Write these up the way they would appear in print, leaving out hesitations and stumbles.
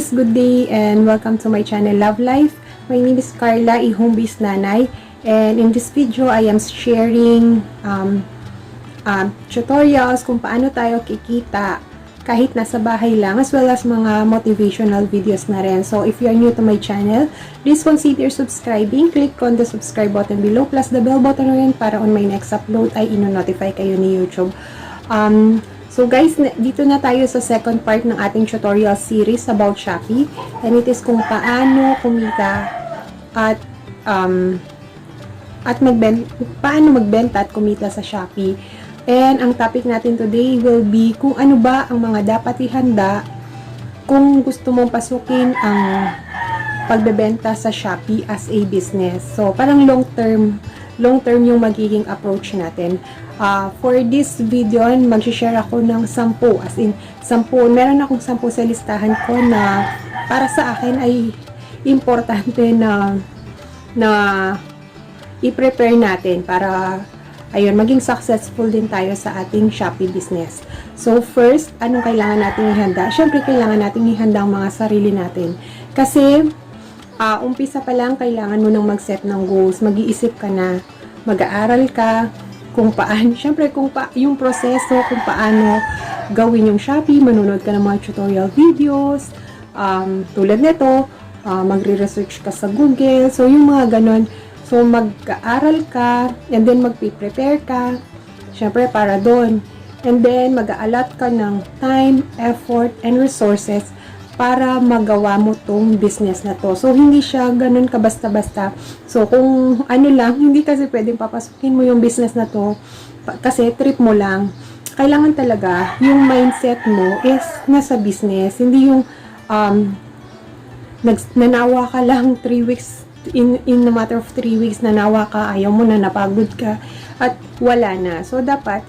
guys, good day and welcome to my channel Love Life. My name is Carla, i-home-based nanay, and in this video I am sharing tutorials kung paano tayo kikita kahit nasa bahay lang, as well as mga motivational videos na rin. So if you are new to my channel, please consider subscribing. Click on the subscribe button below plus the bell button rin para on my next upload ay ino-notify kayo ni YouTube. So guys, dito na tayo sa second part ng ating tutorial series about Shopee, and it is kung paano kumita at paano magbenta at kumita sa Shopee. And ang topic natin today will be kung ano ba ang mga dapat ihanda kung gusto mong pasukin ang pagbebenta sa Shopee as a business. So parang long term yung magiging approach natin. For this video, mag-share ako ng 10, as in 10, meron akong 10 sa listahan ko na para sa akin ay importante na i-prepare natin para ayun, maging successful din tayo sa ating Shopee business. So first, anong kailangan natin ihanda? Syempre, kailangan natin ihanda ang mga sarili natin. Kasi, umpisa pa lang, kailangan mo nang mag-set ng goals. Mag-iisip ka na, mag-aaral ka, kung paano, syempre, yung proseso, kung paano gawin yung Shopee, manunod ka ng mga tutorial videos, tulad nito, magre-research ka sa Google, so yung mga ganon. So, mag-aaral ka, and then mag-prepare ka, syempre, para doon. And then, mag-aalat ka ng time, effort, and resources para magawa mo tong business na to. So, hindi siya ganun ka basta-basta. So, kung ano lang, hindi kasi pwedeng papasukin mo yung business na to kasi trip mo lang. Kailangan talaga, yung mindset mo is nasa business. Hindi yung nanawa ka lang 3 weeks, in a matter of 3 weeks, nanawa ka, ayaw mo na, napagod ka, at wala na. So, dapat,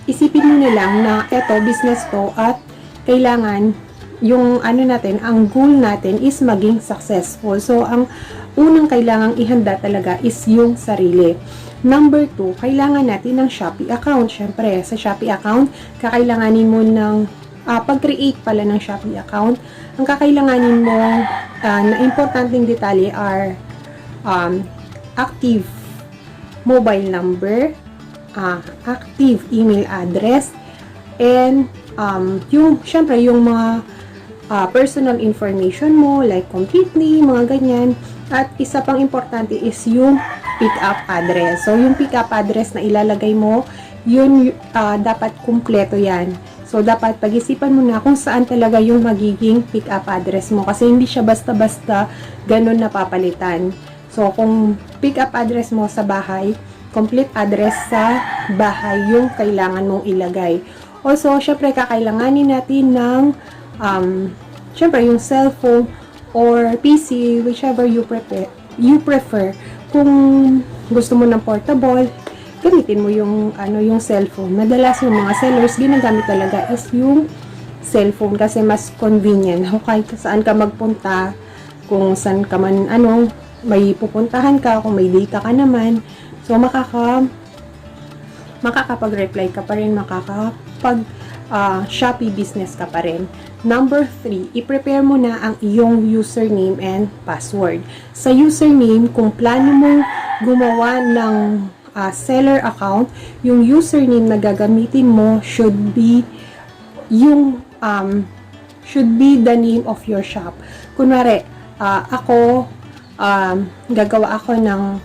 isipin mo na lang na eto, business to, at kailangan, yung ano natin, ang goal natin is maging successful. So, ang unang kailangang ihanda talaga is yung sarili. Number 2, kailangan natin ng Shopee account. Syempre, sa Shopee account, kakailanganin mo ng pag-create pala ng Shopee account. Ang kakailanganin mo na importanteng detalye are active mobile number, active email address, and syempre, yung mga personal information mo, like complete name, mga ganyan. At isa pang importante is yung pick-up address. So, yung pick-up address na ilalagay mo, yun dapat kumpleto yan. So, dapat pag-isipan mo na kung saan talaga yung magiging pick-up address mo. Kasi hindi siya basta-basta ganun napapalitan. So, kung pick-up address mo sa bahay, complete address sa bahay yung kailangan mong ilagay. Also, syempre, kakailanganin natin ng syempre, yung cellphone or PC, whichever you prefer. Kung gusto mo ng portable, gamitin mo yung yung cellphone. Madalas yung mga sellers ginagamit talaga is yung cellphone kasi mas convenient. Kahit saan ka magpunta, kung saan ka man may pupuntahan ka, kung may data ka naman, so makakapag-reply ka pa rin, Shopee business ka pa rin. Number 3, i-prepare mo na ang iyong username and password. Sa username, kung plano mo gumawa ng seller account, yung username na gagamitin mo should be the name of your shop. Kunwari, ako, gagawa ako ng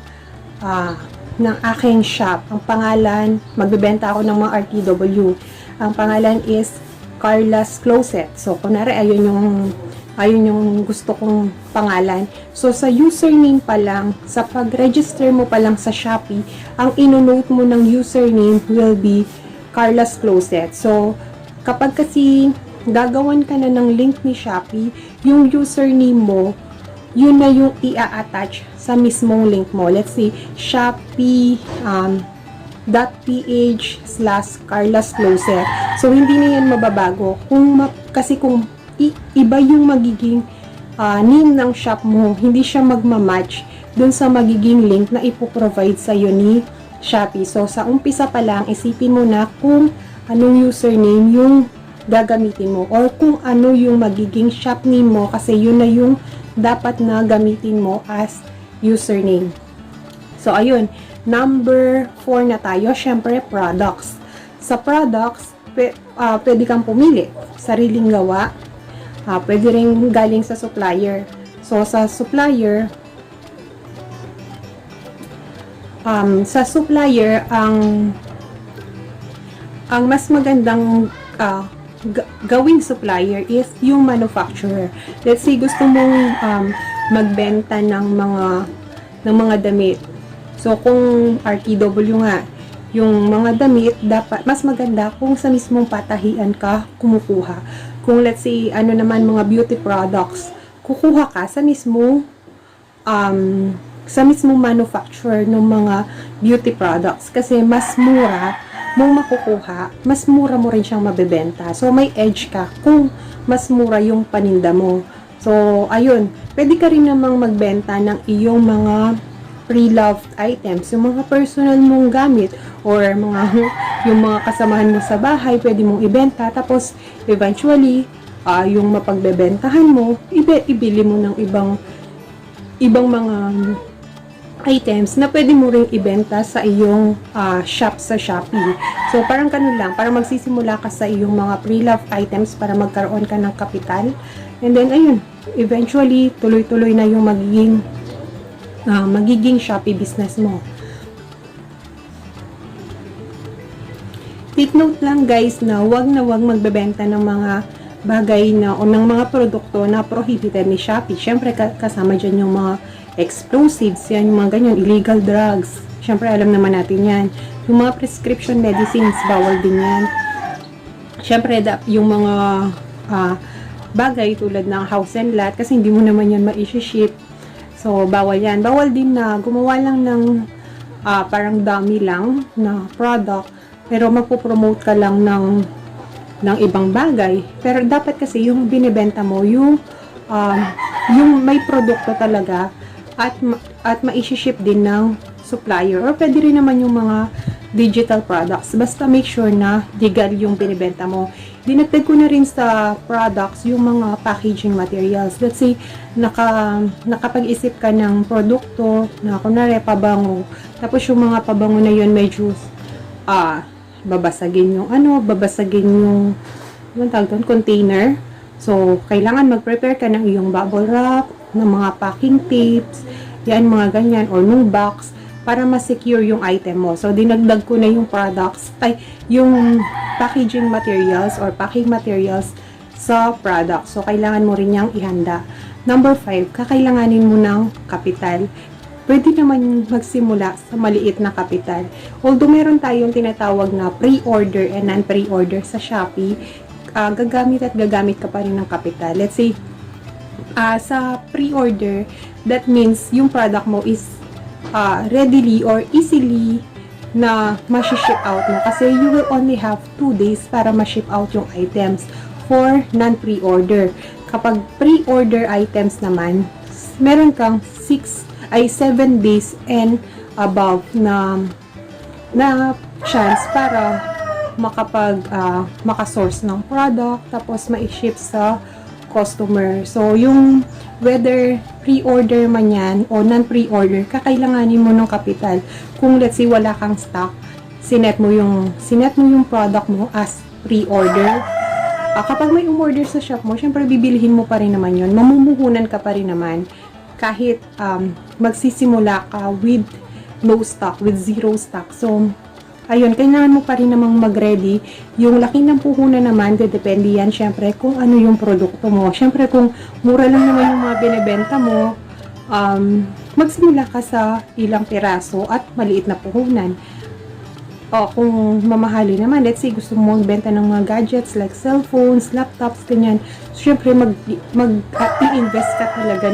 aking shop. Ang pangalan, magbebenta ako ng mga RTW. Ang pangalan is Carla's Closet. So, kunwari, ayun yung gusto kong pangalan. So, sa username pa lang, sa pag-register mo pa lang sa Shopee, ang inonote mo ng username will be Carla's Closet. So, kapag kasi gagawan ka na ng link ni Shopee, yung username mo, yun na yung i-attach sa mismong link mo. Let's say, Shopee.ph/Carla's Closet. So, hindi na yan mababago. Kasi kung iba yung magiging name ng shop mo, hindi siya magmamatch dun sa magiging link na ipoprovide sa'yo ni Shopee. So, sa umpisa pa lang, isipin mo na kung anong username yung gagamitin mo or kung ano yung magiging shop name mo, kasi yun na yung dapat na gamitin mo as username. So, ayun. Number 4 na tayo. Syempre, products. Sa products, pwede kang pumili. Sariling gawa. Pwede rin galing sa supplier. So, sa supplier, ang mas magandang gawing supplier is yung manufacturer. Let's say gusto mong magbenta ng mga damit. So kung RTW nga, yung mga damit, dapat mas maganda kung sa mismong patahian ka kumukuha. Kung let's say ano naman mga beauty products, kukuha ka sa mismong manufacturer ng mga beauty products, kasi mas mura mong makukuha, mas mura mo rin siyang mabebenta. So, may edge ka kung mas mura yung paninda mo. So, ayun. Pwede ka rin namang magbenta ng iyong mga pre-loved items. Yung mga personal mong gamit or yung mga kasamahan mo sa bahay, pwede mong ibenta. Tapos, eventually, yung mapagbebentahan mo, ibili mo ng ibang mga items na pwede mo ring ibenta sa iyong shop sa Shopee. So, parang ganun lang. Para magsisimula ka sa iyong mga pre-loved items para magkaroon ka ng kapital. And then, ayun, eventually, tuloy-tuloy na yung magiging Shopee business mo. Take note lang guys na wag magbebenta ng mga bagay na o ng mga produkto na prohibited ni Shopee. Siyempre, kasama dyan yung mga explosives, yan, yung mga ganyan, illegal drugs. Siyempre, alam naman natin yan. Yung mga prescription medicines, bawal din yan. Siyempre, yung mga bagay tulad ng house and lot, kasi hindi mo naman yan ma-ship. So, bawal yan. Bawal din na gumawa lang ng parang dummy lang na product, pero magpo-promote ka lang ng ibang bagay. Pero dapat kasi yung binibenta mo, yung may produkto talaga, at ma-ship din ng supplier, or pwede rin naman yung mga digital products. Basta make sure na legal yung binibenta mo. Dinagdag ko na rin sa products yung mga packaging materials. Let's say, nakapag-isip ka ng produkto na kunwari pabango. Tapos yung mga pabango na yun medyo babasagin yung container. So, kailangan mag-prepare ka ng iyong bubble wrap, ng mga packing tapes, yan, mga ganyan, or nung box, para ma-secure yung item mo. So, dinagdag ko na yung products, yung packaging materials or packing materials sa product. So, kailangan mo rin niyang ihanda. Number 5, kakailanganin mo ng kapital. Pwede naman magsimula sa maliit na kapital. Although meron tayong tinatawag na pre-order and non-pre-order sa Shopee, gagamit ka pa rin ng kapital. Let's say, sa pre-order, that means yung product mo is readily or easily na ma-ship out mo, kasi you will only have 2 days para ma-ship out yung items. For non-pre-order, kapag pre-order items naman, meron kang 7 days and above na chance para makasource ng product, tapos ma-ship sa customer. So, yung whether pre-order man yan o non-pre-order, kakailanganin mo ng kapital. Kung let's say wala kang stock, sinet mo yung product mo as pre-order. Kapag may umorder sa shop mo, syempre bibilihin mo pa rin naman yun. Mamumuhunan ka pa rin naman kahit magsisimula ka with no stock, with zero stock. So, ayun, kailangan mo pa rin namang mag-ready. Yung laki ng puhunan naman, depende yan, syempre, kung ano yung produkto mo. Syempre, kung mura lang naman yung mga binibenta mo, magsimula ka sa ilang piraso at maliit na puhunan. O, kung mamahali naman, let's say, gusto mo magbenta ng mga gadgets like cellphones, laptops, ganyan. So, syempre, mag-i-invest ka talaga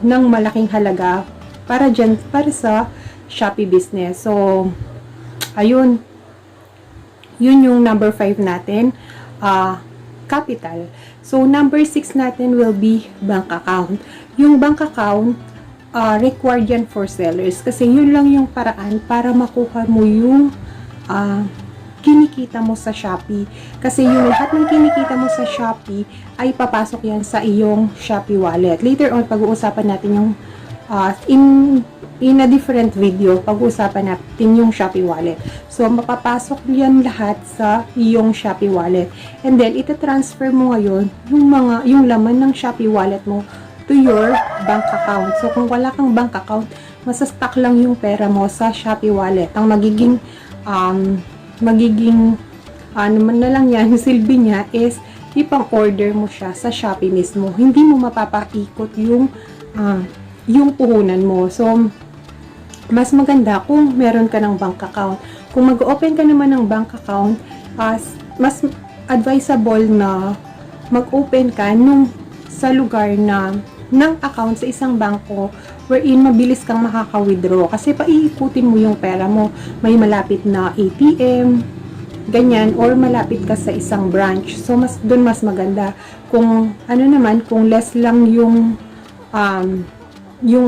ng malaking halaga para sa Shopee business. So, ayun. Yun yung number 5 natin. Capital. So, number 6 natin will be bank account. Yung bank account, required yan for sellers. Kasi yun lang yung paraan para makuha mo yung kinikita mo sa Shopee. Kasi yung lahat ng kinikita mo sa Shopee ay papasok yan sa iyong Shopee wallet. Later on, pag-uusapan natin yung in a different video, pag-uusapan natin yung Shopee wallet. So, mapapasok yan lahat sa iyong Shopee wallet. And then, ita-transfer mo ngayon yung laman ng Shopee wallet mo to your bank account. So, kung wala kang bank account, masastock lang yung pera mo sa Shopee wallet. Ang magiging ano man na lang yan, yung silbi niya is ipang-order mo siya sa Shopee mismo. Hindi mo mapapaikot yung puhunan mo. So, mas maganda kung meron ka ng bank account. Kung mag-open ka naman ng bank account, mas advisable na mag-open ka sa lugar ng account sa isang bangko wherein mabilis kang makaka-withdraw. Kasi paiikutin mo yung pera mo. May malapit na ATM, ganyan, or malapit ka sa isang branch. So, doon mas maganda. Kung, kung less lang yung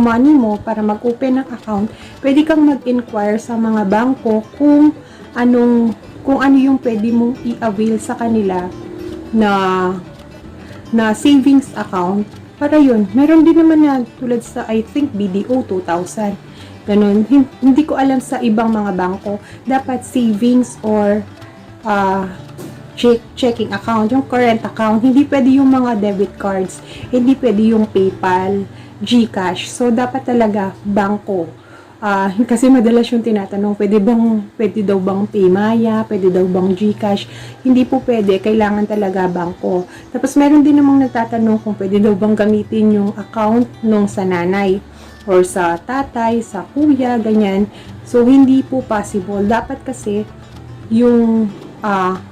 money mo para mag-open ng account, pwede kang mag-inquire sa mga bangko kung ano yung pwede mong i-avail sa kanila na savings account. Para yun, meron din naman na tulad sa, I think, BDO 2000. Ganun. Hindi ko alam sa ibang mga bangko. Dapat savings or checking account, yung current account. Hindi pwede yung mga debit cards. Hindi pwede yung PayPal, GCash. So, dapat talaga bangko. Kasi madalas yung tinatanong, pwede daw bang Paymaya, pwede daw bang GCash. Hindi po pwede, kailangan talaga bangko. Tapos meron din namang nagtatanong kung pwede daw bang gamitin yung account nung sa nanay or sa tatay, sa kuya, ganyan. So, hindi po possible. Dapat kasi yung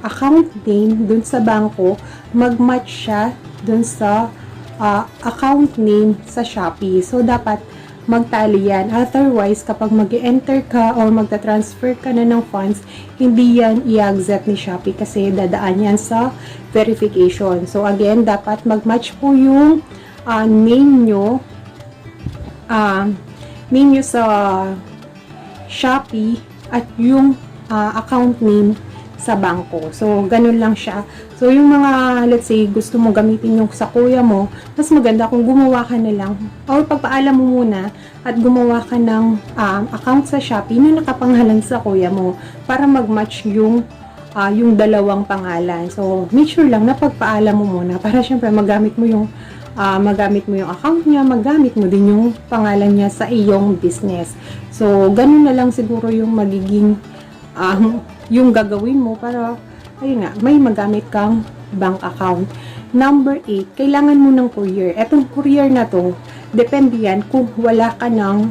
account name dun sa bangko, mag-match siya dun sa account name sa Shopee. So, dapat magtali yan. Otherwise, kapag mag-enter ka or magta-transfer ka na ng funds, hindi yan i-accept ni Shopee kasi dadaan yan sa verification. So, again, dapat mag-match po yung name nyo sa Shopee at yung account name sa bangko. So, ganun lang siya. So, yung mga, let's say, gusto mo gamitin yung sa kuya mo, mas maganda kung gumawa ka na lang or pagpaalam mo muna at gumawa ka ng account sa Shopee na nakapangalan sa kuya mo para mag-match yung dalawang pangalan. So, make sure lang na pagpaalam mo muna para syempre magamit mo yung account niya, magamit mo din yung pangalan niya sa iyong business. So, ganun na lang siguro yung magiging yung gagawin mo para, ayun nga, may magamit kang bank account. Number 8, kailangan mo ng courier. Etong courier na to, depende yan kung wala ka ng,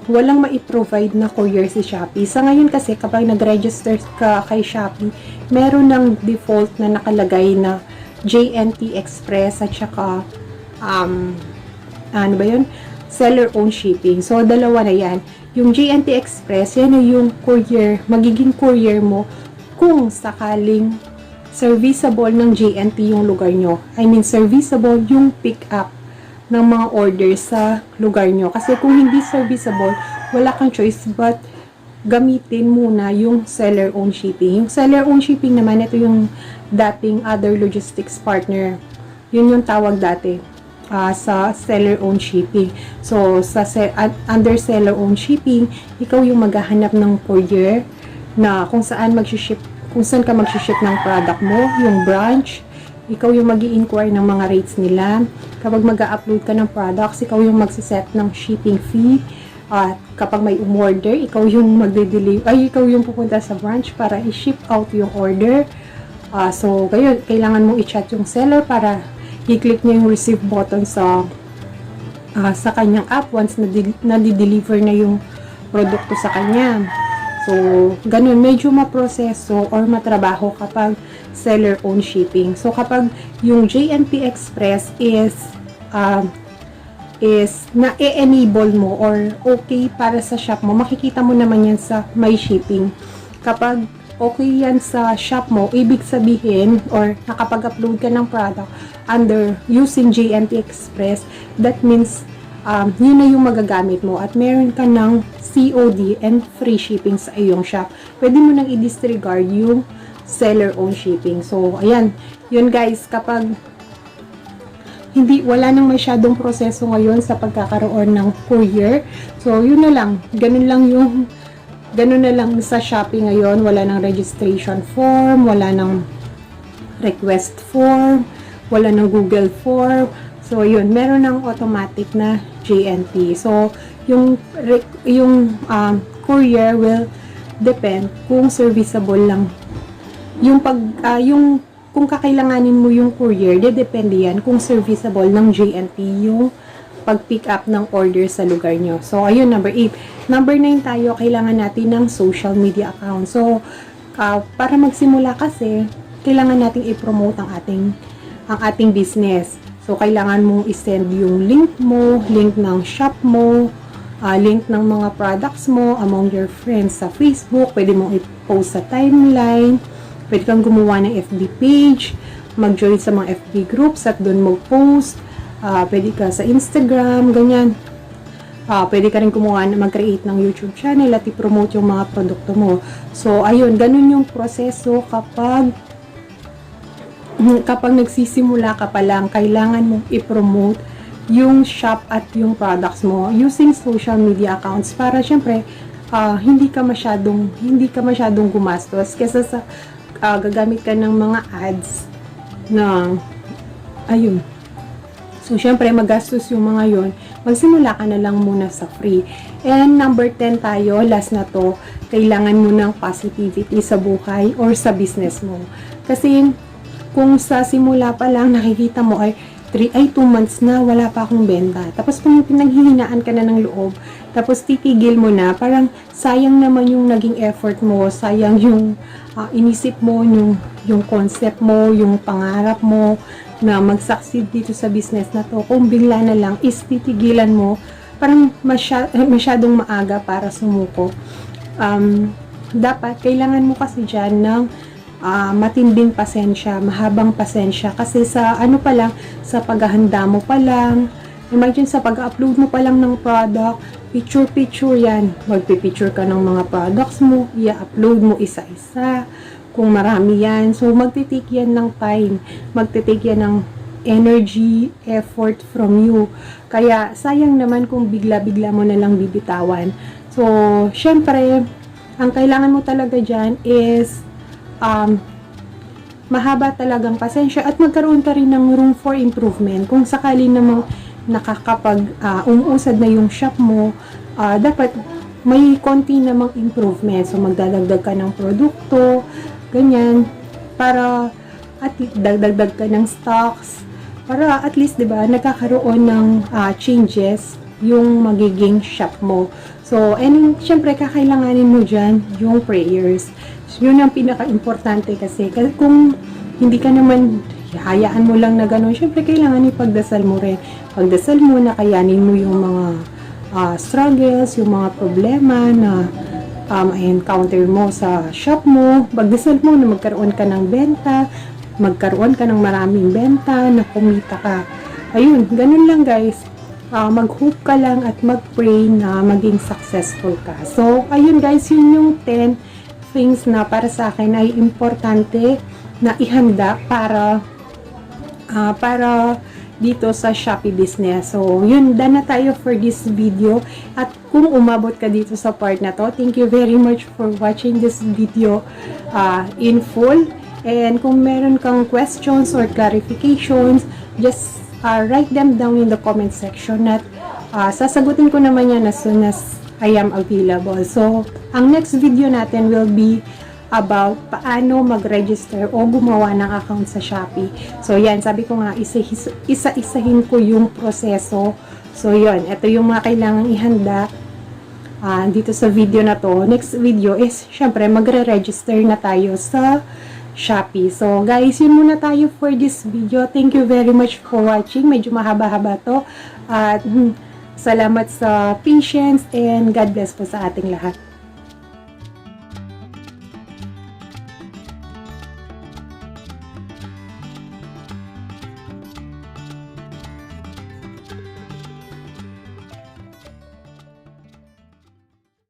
walang mai-provide na courier si Shopee. Sa ngayon kasi, kapag nag-register ka kay Shopee, meron ng default na nakalagay na JNT Express at saka, ano ba yun? Seller-owned shipping. So, dalawa na yan. Yung JNT Express, yan ay yung courier, magiging courier mo kung sakaling serviceable ng JNT yung lugar nyo. I mean, serviceable yung pick-up ng mga orders sa lugar nyo. Kasi kung hindi serviceable, wala kang choice but gamitin muna yung seller-owned shipping. Yung seller-owned shipping naman, ito yung dating other logistics partner. Yun yung tawag dati. Sa seller-owned shipping. So, under seller-owned shipping, ikaw yung maghahanap ng courier na kung saan ka mag-ship ng product mo, yung branch, ikaw yung mag-i-inquire ng mga rates nila. Kapag mag-upload ka ng products, ikaw yung magsiset ng shipping fee. At kapag may umorder, ikaw yung ikaw yung pupunta sa branch para i-ship out yung order. So, kailangan mong i-chat yung seller para i-click niya yung receive button sa kanyang app once na di-deliver na yung produkto sa kanya. So, ganun, medyo maproseso or matrabaho kapag seller-owned shipping. So, kapag yung JNT Express is na-enable mo or okay para sa shop mo, makikita mo naman yan sa My Shipping. Kapag okay yan sa shop mo, ibig sabihin, or nakapag-upload ka ng product under using JNT Express, that means, yun na yung magagamit mo at meron ka ng COD and free shipping sa iyong shop. Pwede mo nang i-disregard yung seller own shipping. So, ayan. Yun guys, kapag wala nang masyadong proseso ngayon sa pagkakaroon ng courier. So, yun na lang. Ganun na lang sa Shopee ngayon. Wala nang registration form, wala nang request form, wala nang Google form. So, yun. Meron ng automatic na JNT. So, yung courier will depend kung serviceable lang. Kung kakailanganin mo yung courier, depende yan kung serviceable ng JNT yung pag-pick up ng order sa lugar nyo. So, ayun, number 8. Number 9 tayo, kailangan natin ng social media account. So, para magsimula kasi, kailangan nating i-promote ang ating business. So, kailangan mong i-send yung link mo, link ng shop mo, link ng mga products mo among your friends sa Facebook. Pwede mong i-post sa timeline. Pwede kang gumawa ng FB page, mag-join sa mga FB groups at doon mag-post. Pwede ka sa Instagram, ganyan. Pwede ka rin mag-create ng YouTube channel at i-promote yung mga produkto mo. So, ayun, ganun yung proseso kapag nagsisimula ka pa lang, kailangan mong i-promote yung shop at yung products mo using social media accounts para syempre hindi ka masyadong gumastos kaysa sa gagamit ka ng mga ads na ayun. So, syempre, magastos yung mga yon. Magsimula ka na lang muna sa free. And number 10 tayo, last na to, kailangan mo ng positivity sa buhay or sa business mo. Kasi, kung sa simula pa lang nakikita mo ay 2 months na wala pa akong benta. Tapos kung pinanghihinaan ka na ng loob, tapos titigil mo na, parang sayang naman yung naging effort mo, sayang yung inisip mo, yung concept mo, yung pangarap mo na mag-succeed dito sa business na to. Kung bigla na lang is titigilan mo, parang masyadong maaga para sumuko. Dapat, kailangan mo kasi dyan ng matinding pasensya, mahabang pasensya. Kasi sa pa lang, sa paghahanda mo pa lang, imagine sa pag-upload mo pa lang ng product, picture yan. Magpipicture ka ng mga products mo, i-upload mo isa-isa. Kung marami yan, so magtitake yan ng time, magtitake yan ng energy, effort from you. Kaya sayang naman kung bigla-bigla mo na lang bibitawan. So, syempre, ang kailangan mo talaga dyan is mahaba talagang pasensya at magkaroon ka rin ng room for improvement. Kung sakali namang umuusad na yung shop mo, dapat may konti namang improvement. So, magdadagdag ka ng produkto, ganyan, para at dagdag ka ng stocks, para at least, diba, nagkakaroon ng changes yung magiging shop mo. So, and syempre, kakailanganin mo dyan yung prayers. So, yun ang pinaka-importante kasi kung hindi ka naman, hayaan mo lang na gano'n, syempre, kailangan ipagdasal mo rin. Pagdasal mo na kayanin mo yung mga struggles, yung mga problema na encounter mo sa shop mo. Pagdasal mo na magkaroon ka ng benta, magkaroon ka ng maraming benta, na kumita ka. Ayun, ganun lang guys. Mag-hope ka lang at mag-pray na maging successful ka. So, ayun guys, yun yung 10 things na para sa akin ay importante na ihanda para dito sa Shopee business. So, yun, done na tayo for this video. At kung umabot ka dito sa part na to, thank you very much for watching this video in full. And kung meron kang questions or clarifications, just write them down in the comment section at sasagutin ko naman yan as soon as I am available. So, ang next video natin will be about paano mag-register o gumawa ng account sa Shopee. So, yan, sabi ko nga, isa-isahin ko yung proseso. So, yun, ito yung mga kailangang ihanda dito sa video na to. Next video is, syempre, magre-register na tayo sa Shopee. So, guys, yun muna tayo for this video. Thank you very much for watching. Medyo mahaba-haba to. At salamat sa patience and God bless po sa ating lahat.